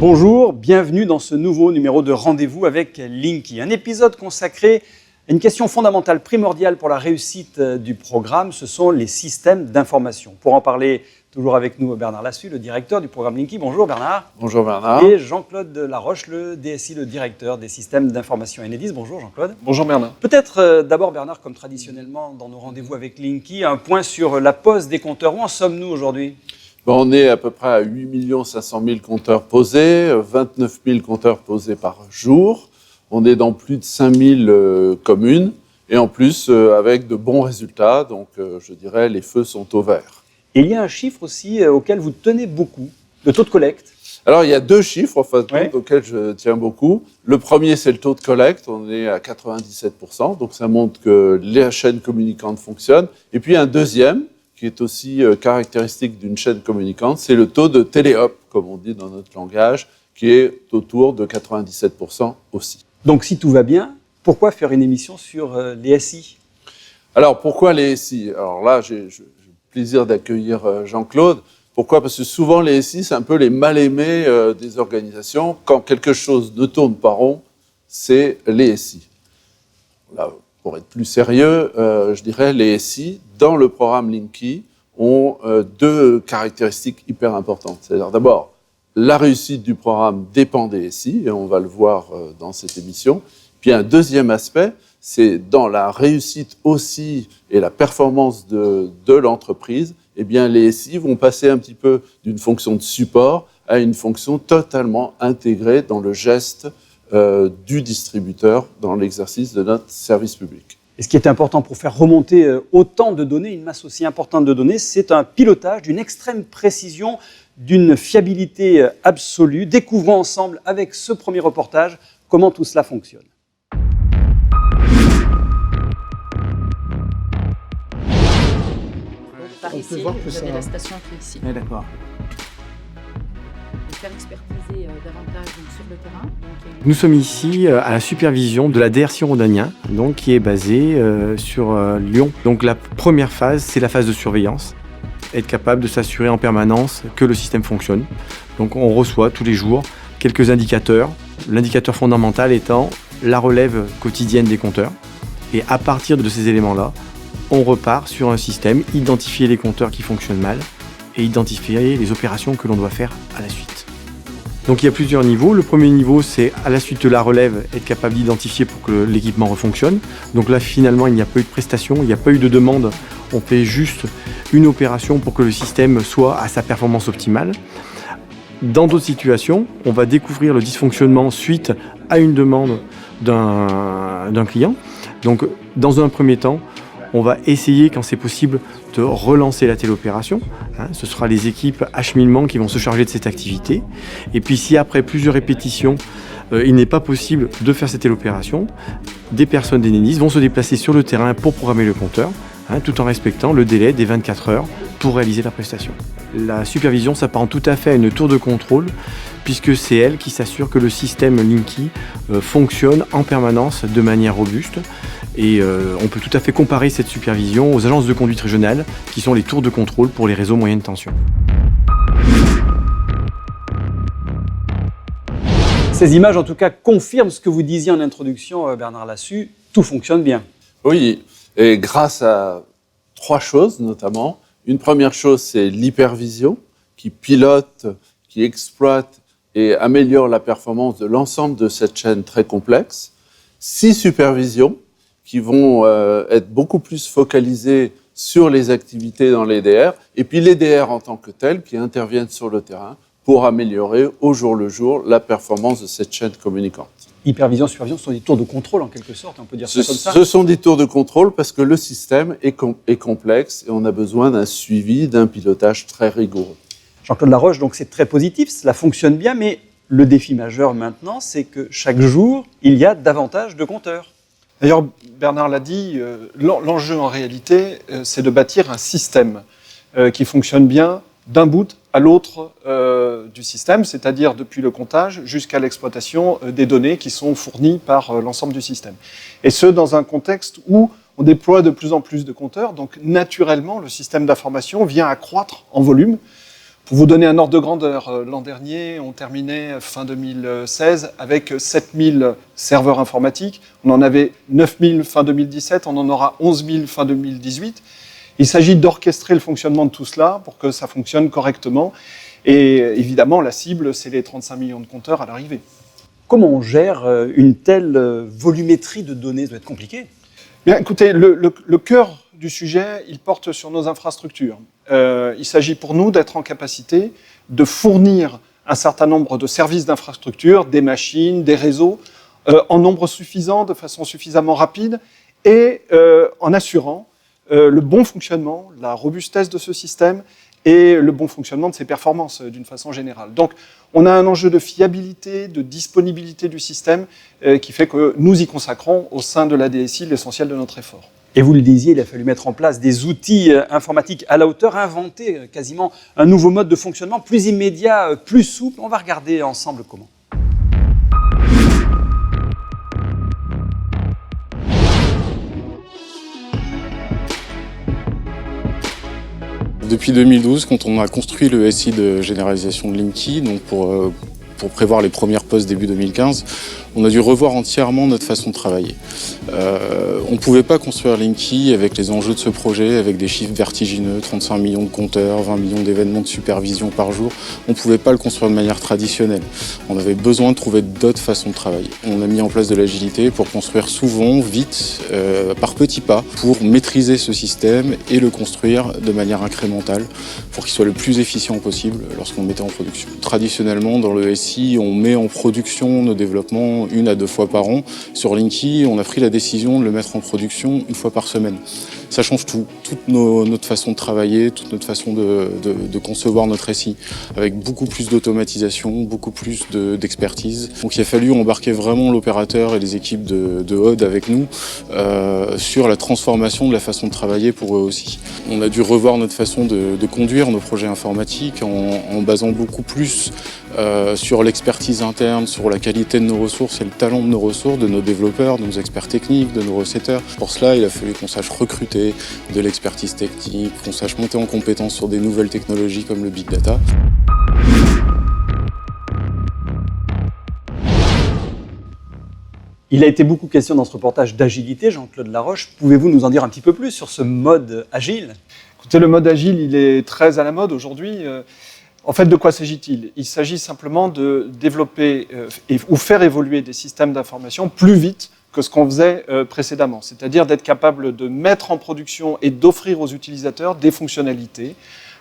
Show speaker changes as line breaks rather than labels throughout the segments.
Bonjour, bienvenue dans ce nouveau numéro de Rendez-vous avec Linky. Un épisode consacré à une question fondamentale, primordiale pour la réussite du programme, ce sont les systèmes d'information. Pour en parler, toujours avec nous Bernard Lassus, le directeur du programme Linky. Bonjour Bernard.
Bonjour Bernard.
Et Jean-Claude Laroche, le DSI, le directeur des systèmes d'information Enedis. Bonjour Jean-Claude.
Bonjour Bernard.
Peut-être d'abord Bernard, comme traditionnellement dans nos rendez-vous avec Linky, un point sur la pose des compteurs. Où en sommes-nous aujourd'hui ?
On est à peu près à 8 500 000 compteurs posés, 29 000 compteurs posés par jour. On est dans plus de 5 000 communes et en plus avec de bons résultats. Donc je dirais les feux sont au vert.
Et il y a un chiffre aussi auquel vous tenez beaucoup, le taux de collecte.
Alors il y a deux chiffres auxquels je tiens beaucoup. Le premier c'est le taux de collecte, on est à 97%, donc ça montre que les chaînes communicantes fonctionnent. Et puis un deuxième, qui est aussi caractéristique d'une chaîne communicante, c'est le taux de télé-op, comme on dit dans notre langage, qui est autour de 97% aussi.
Donc si tout va bien, pourquoi faire une émission sur les SI ?
Alors pourquoi les SI ? Alors là, j'ai le plaisir d'accueillir Jean-Claude. Pourquoi ? Parce que souvent les SI, c'est un peu les mal-aimés des organisations. Quand quelque chose ne tourne pas rond, c'est les SI. Là, pour être plus sérieux, je dirais les SI, dans le programme Linky, ont deux caractéristiques hyper importantes. C'est-à-dire d'abord, la réussite du programme dépend des SI, et on va le voir dans cette émission. Puis un deuxième aspect, c'est dans la réussite aussi et la performance de l'entreprise, eh bien les SI vont passer un petit peu d'une fonction de support à une fonction totalement intégrée dans le geste du distributeur dans l'exercice de notre service public.
Et ce qui est important pour faire remonter autant de données, une masse aussi importante de données, c'est un pilotage d'une extrême précision, d'une fiabilité absolue. Découvrons ensemble avec ce premier reportage comment tout cela fonctionne.
Par ici, vous avez la station qui est ici.
Oui, d'accord.
Faire expertiser davantage sur le terrain.
Nous sommes ici à la supervision de la DRC rhodanien, donc qui est basée sur Lyon. Donc la première phase, c'est la phase de surveillance, être capable de s'assurer en permanence que le système fonctionne. Donc on reçoit tous les jours quelques indicateurs, l'indicateur fondamental étant la relève quotidienne des compteurs. Et à partir de ces éléments-là, on repart sur un système, identifier les compteurs qui fonctionnent mal et identifier les opérations que l'on doit faire à la suite. Donc il y a plusieurs niveaux. Le premier niveau, c'est à la suite de la relève, être capable d'identifier pour que l'équipement refonctionne. Donc là, finalement, il n'y a pas eu de prestation, il n'y a pas eu de demande. On fait juste une opération pour que le système soit à sa performance optimale. Dans d'autres situations, on va découvrir le dysfonctionnement suite à une demande d'un client. Donc dans un premier temps, on va essayer, quand c'est possible, de relancer la telle opération. Ce sera les équipes acheminement qui vont se charger de cette activité. Et puis si après plusieurs répétitions, il n'est pas possible de faire cette telle opération, des personnes d'Enedis vont se déplacer sur le terrain pour programmer le compteur, tout en respectant le délai des 24 heures pour réaliser la prestation. La supervision s'apparente tout à fait à une tour de contrôle, puisque c'est elle qui s'assure que le système Linky fonctionne en permanence de manière robuste. Et on peut tout à fait comparer cette supervision aux agences de conduite régionales, qui sont les tours de contrôle pour les réseaux moyenne tension.
Ces images, en tout cas, confirment ce que vous disiez en introduction, Bernard Lassus, tout fonctionne bien.
Oui, et grâce à trois choses notamment. Une première chose, c'est l'hypervision, qui pilote, qui exploite et améliore la performance de l'ensemble de cette chaîne très complexe. 6 supervisions, qui vont être beaucoup plus focalisées sur les activités dans les DR, et puis les DR en tant que tels qui interviennent sur le terrain pour améliorer au jour le jour la performance de cette chaîne communicante.
Hypervision, supervision, ce sont des tours de contrôle en quelque sorte, on peut dire ça comme ça.
Ce sont des tours de contrôle parce que le système est complexe et on a besoin d'un suivi, d'un pilotage très rigoureux.
Jean-Claude Laroche, donc c'est très positif, cela fonctionne bien, mais le défi majeur maintenant, c'est que chaque jour, il y a davantage de compteurs.
D'ailleurs, Bernard l'a dit, l'enjeu en réalité, c'est de bâtir un système qui fonctionne bien d'un bout à l'autre du système, c'est-à-dire depuis le comptage jusqu'à l'exploitation des données qui sont fournies par l'ensemble du système. Et ce, dans un contexte où on déploie de plus en plus de compteurs, donc naturellement, le système d'information vient accroître en volume Pour vous donner un ordre de grandeur, l'an dernier, on terminait fin 2016 avec 7000 serveurs informatiques. On en avait 9000 fin 2017, on en aura 11 000 fin 2018. Il s'agit d'orchestrer le fonctionnement de tout cela pour que ça fonctionne correctement. Et évidemment, la cible, c'est les 35 millions de compteurs à l'arrivée.
Comment on gère une telle volumétrie de données? Ça doit être compliqué.
Bien, écoutez, le cœur du sujet, il porte sur nos infrastructures. Il s'agit pour nous d'être en capacité de fournir un certain nombre de services d'infrastructure, des machines, des réseaux, en nombre suffisant, de façon suffisamment rapide, et en assurant le bon fonctionnement, la robustesse de ce système et le bon fonctionnement de ses performances d'une façon générale. Donc, on a un enjeu de fiabilité, de disponibilité du système qui fait que nous y consacrons au sein de la DSI l'essentiel de notre effort.
Et vous le disiez, il a fallu mettre en place des outils informatiques à la hauteur, inventer quasiment un nouveau mode de fonctionnement plus immédiat, plus souple. On va regarder ensemble comment.
Depuis 2012, quand on a construit le SI de généralisation de Linky, donc pour prévoir les premières postes début 2015, on a dû revoir entièrement notre façon de travailler. On ne pouvait pas construire Linky avec les enjeux de ce projet, avec des chiffres vertigineux, 35 millions de compteurs, 20 millions d'événements de supervision par jour. On ne pouvait pas le construire de manière traditionnelle. On avait besoin de trouver d'autres façons de travailler. On a mis en place de l'agilité pour construire souvent, vite, par petits pas, pour maîtriser ce système et le construire de manière incrémentale, pour qu'il soit le plus efficient possible lorsqu'on le mettait en production. Traditionnellement, dans le SI, on met en production nos développements 1 à 2 fois par an. Sur Linky, on a pris la décision de le mettre en production 1 fois par semaine. Ça change tout, toute notre façon de travailler, toute notre façon de concevoir notre SI, avec beaucoup plus d'automatisation, beaucoup plus d'expertise. Donc il a fallu embarquer vraiment l'opérateur et les équipes de Aude avec nous sur la transformation de la façon de travailler pour eux aussi. On a dû revoir notre façon de conduire nos projets informatiques en basant beaucoup plus sur l'expertise interne, sur la qualité de nos ressources et le talent de nos ressources, de nos développeurs, de nos experts techniques, de nos recetteurs. Pour cela, il a fallu qu'on sache recruter de l'expertise technique, qu'on sache monter en compétence sur des nouvelles technologies comme le big data.
Il a été beaucoup question dans ce reportage d'agilité, Jean-Claude Laroche. Pouvez-vous nous en dire un petit peu plus sur ce mode agile?
Écoutez, le mode agile, il est très à la mode aujourd'hui. En fait, de quoi s'agit-il? Il s'agit simplement de développer ou faire évoluer des systèmes d'information plus vite que ce qu'on faisait précédemment. C'est-à-dire d'être capable de mettre en production et d'offrir aux utilisateurs des fonctionnalités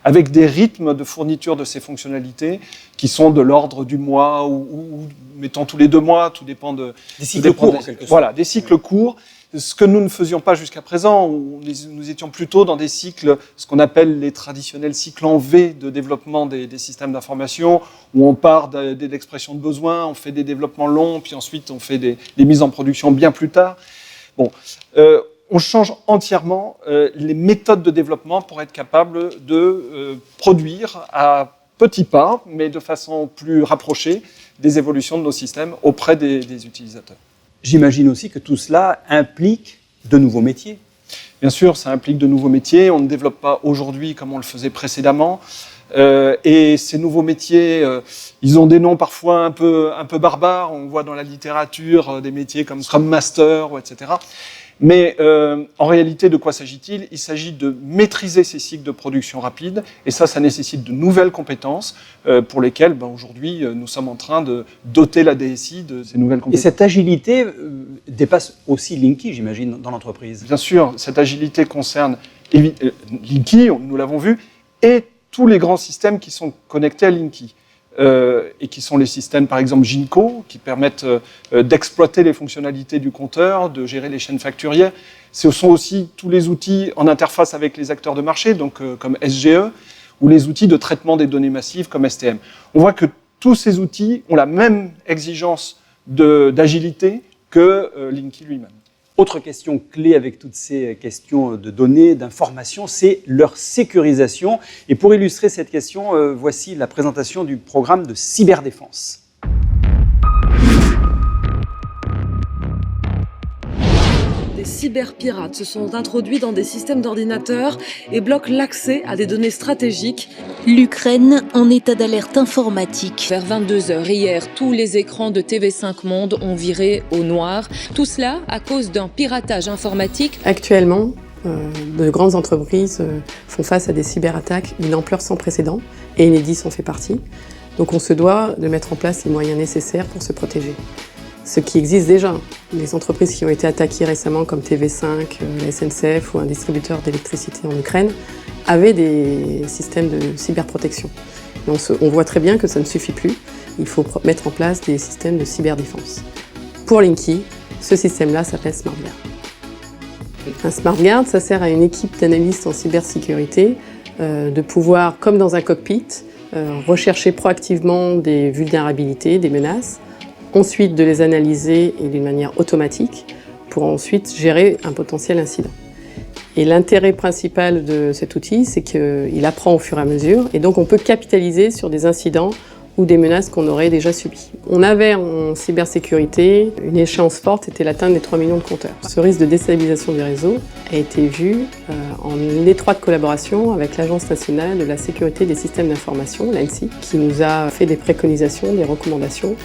avec des rythmes de fourniture de ces fonctionnalités qui sont de l'ordre du mois ou mettons tous les 2 mois, tout dépend de...
Des cycles courts, en quelque sorte.
Voilà, des cycles courts. Ce que nous ne faisions pas jusqu'à présent, nous étions plutôt dans des cycles, ce qu'on appelle les traditionnels cycles en V de développement des systèmes d'information, où on part de l'expression de besoin, on fait des développements longs, puis ensuite on fait des mises en production bien plus tard. Bon, on change entièrement les méthodes de développement pour être capable de produire à petits pas, mais de façon plus rapprochée, des évolutions de nos systèmes auprès des utilisateurs.
J'imagine aussi que tout cela implique de nouveaux métiers.
Bien sûr, ça implique de nouveaux métiers. On ne développe pas aujourd'hui comme on le faisait précédemment. Et ces nouveaux métiers, ils ont des noms parfois un peu barbares. On voit dans la littérature des métiers comme Scrum Master, etc. Mais en réalité, de quoi s'agit-il? Il s'agit de maîtriser ces cycles de production rapide, et ça nécessite de nouvelles compétences pour lesquelles, aujourd'hui, nous sommes en train de doter la DSI de ces nouvelles compétences.
Et cette agilité dépasse aussi Linky, j'imagine, dans l'entreprise.
Bien sûr, cette agilité concerne Linky, nous l'avons vu, et tous les grands systèmes qui sont connectés à Linky. Et qui sont les systèmes, par exemple, Ginko, qui permettent d'exploiter les fonctionnalités du compteur, de gérer les chaînes facturières. Ce sont aussi tous les outils en interface avec les acteurs de marché, donc comme SGE, ou les outils de traitement des données massives comme STM. On voit que tous ces outils ont la même exigence d'agilité que Linky lui-même.
Autre question clé avec toutes ces questions de données, d'informations, c'est leur sécurisation. Et pour illustrer cette question, voici la présentation du programme de cyberdéfense.
Des cyberpirates se sont introduits dans des systèmes d'ordinateurs et bloquent l'accès à des données stratégiques.
L'Ukraine en état d'alerte informatique.
Vers 22h hier, tous les écrans de TV5 Monde ont viré au noir. Tout cela à cause d'un piratage informatique.
Actuellement, de grandes entreprises font face à des cyberattaques d'une ampleur sans précédent et Enedis en fait partie. Donc on se doit de mettre en place les moyens nécessaires pour se protéger. Ce qui existe déjà. Les entreprises qui ont été attaquées récemment comme TV5, la SNCF ou un distributeur d'électricité en Ukraine avaient des systèmes de cyberprotection. On voit très bien que ça ne suffit plus. Il faut mettre en place des systèmes de cyberdéfense. Pour Linky, ce système-là s'appelle SmartGuard. Un SmartGuard, ça sert à une équipe d'analystes en cybersécurité de pouvoir, comme dans un cockpit, rechercher proactivement des vulnérabilités, des menaces, ensuite de les analyser et d'une manière automatique pour ensuite gérer un potentiel incident. Et l'intérêt principal de cet outil, c'est qu'il apprend au fur et à mesure et donc on peut capitaliser sur des incidents ou des menaces qu'on aurait déjà subies. On avait en cybersécurité une échéance forte, c'était l'atteinte des 3 millions de compteurs. Ce risque de déstabilisation des réseaux a été vu en étroite collaboration avec l'Agence nationale de la sécurité des systèmes d'information, l'ANSSI, qui nous a fait des préconisations, des recommandations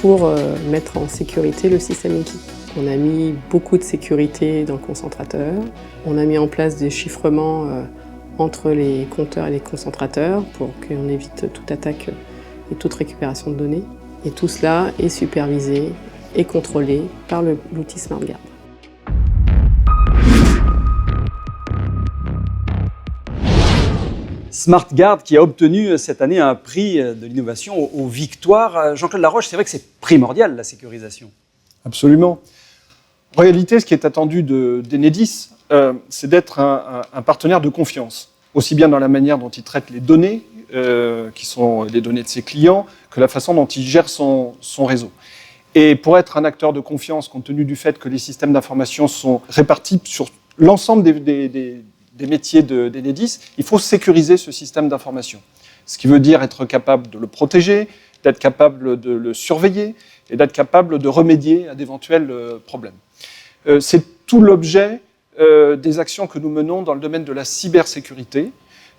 pour mettre en sécurité le système Linky. On a mis beaucoup de sécurité dans le concentrateur, on a mis en place des chiffrements entre les compteurs et les concentrateurs pour qu'on évite toute attaque et toute récupération de données. Et tout cela est supervisé et contrôlé par l'outil SmartGuard.
SmartGuard qui a obtenu cette année un prix de l'innovation aux Victoires. Jean-Claude Laroche, c'est vrai que c'est primordial la sécurisation.
Absolument. En réalité, ce qui est attendu d'Enedis, c'est d'être un partenaire de confiance, aussi bien dans la manière dont il traite les données, qui sont les données de ses clients, que la façon dont il gère son réseau. Et pour être un acteur de confiance, compte tenu du fait que les systèmes d'information sont répartis sur l'ensemble des métiers d'Enedis, il faut sécuriser ce système d'information. Ce qui veut dire être capable de le protéger, d'être capable de le surveiller et d'être capable de remédier à d'éventuels problèmes. C'est tout l'objet des actions que nous menons dans le domaine de la cybersécurité,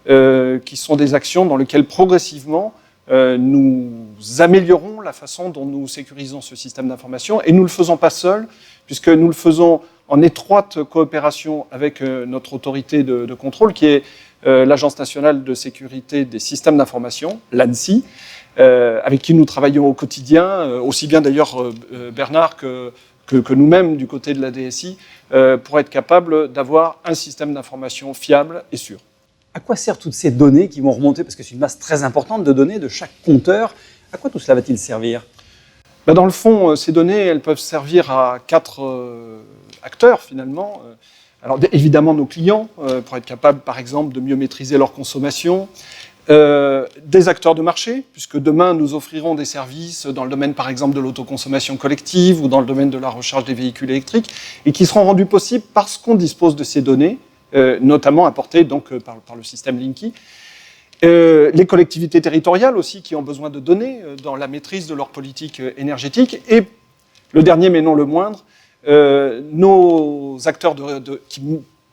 qui sont des actions dans lesquelles progressivement nous améliorons la façon dont nous sécurisons ce système d'information et nous ne le faisons pas seuls, puisque nous le faisons en étroite coopération avec notre autorité de contrôle, qui est l'Agence nationale de sécurité des systèmes d'information, l'ANSSI, avec qui nous travaillons au quotidien, aussi bien d'ailleurs Bernard que nous-mêmes du côté de la DSI, pour être capable d'avoir un système d'information fiable et sûr.
À quoi servent toutes ces données qui vont remonter, parce que c'est une masse très importante de données de chaque compteur, à quoi tout cela va-t-il servir ?
Dans le fond, ces données, elles peuvent servir à 4 acteurs finalement. Alors évidemment nos clients, pour être capables par exemple de mieux maîtriser leur consommation, des acteurs de marché, puisque demain nous offrirons des services dans le domaine par exemple de l'autoconsommation collective ou dans le domaine de la recharge des véhicules électriques, et qui seront rendus possibles parce qu'on dispose de ces données, notamment apportées donc par le système Linky. Les collectivités territoriales aussi qui ont besoin de données dans la maîtrise de leur politique énergétique, et le dernier mais non le moindre, nos acteurs qui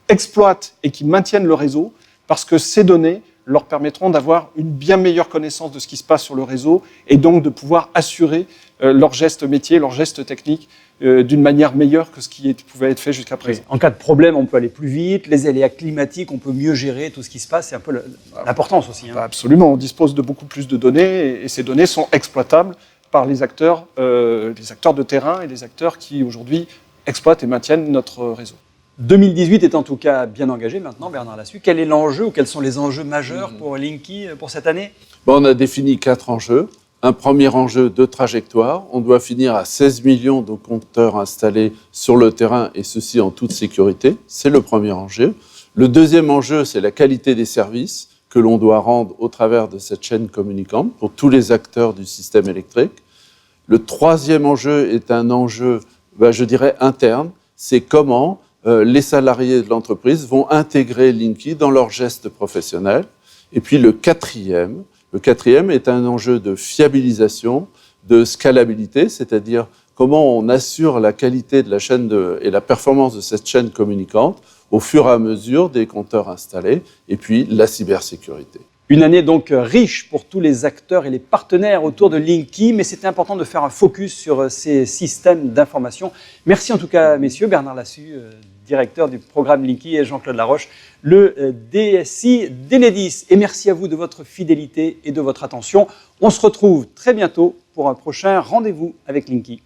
exploitent et qui maintiennent le réseau, parce que ces données leur permettront d'avoir une bien meilleure connaissance de ce qui se passe sur le réseau et donc de pouvoir assurer leurs gestes métiers, leurs gestes techniques d'une manière meilleure que ce qui pouvait être fait jusqu'à présent.
En cas de problème, on peut aller plus vite, les aléas climatiques, on peut mieux gérer tout ce qui se passe, c'est un peu l'importance aussi.
Absolument, on dispose de beaucoup plus de données et ces données sont exploitables par les acteurs de terrain et les acteurs qui aujourd'hui exploitent et maintiennent notre réseau.
2018 est en tout cas bien engagé maintenant, Bernard Lassus. Quel est l'enjeu ou quels sont les enjeux majeurs pour Linky pour cette année ?
On a défini 4 enjeux. Un premier enjeu de trajectoire. On doit finir à 16 millions de compteurs installés sur le terrain et ceci en toute sécurité. C'est le premier enjeu. Le deuxième enjeu, c'est la qualité des services que l'on doit rendre au travers de cette chaîne communicante pour tous les acteurs du système électrique. Le troisième enjeu est un enjeu, je dirais, interne. C'est comment les salariés de l'entreprise vont intégrer Linky dans leurs gestes professionnels. Et puis le quatrième est un enjeu de fiabilisation, de scalabilité, c'est-à-dire comment on assure la qualité de la chaîne et la performance de cette chaîne communicante au fur et à mesure des compteurs installés, et puis la cybersécurité.
Une année donc riche pour tous les acteurs et les partenaires autour de Linky, mais c'était important de faire un focus sur ces systèmes d'information. Merci en tout cas, messieurs, Bernard Lassus, directeur du programme Linky, et Jean-Claude Laroche, le DSI d'Enedis. Et merci à vous de votre fidélité et de votre attention. On se retrouve très bientôt pour un prochain rendez-vous avec Linky.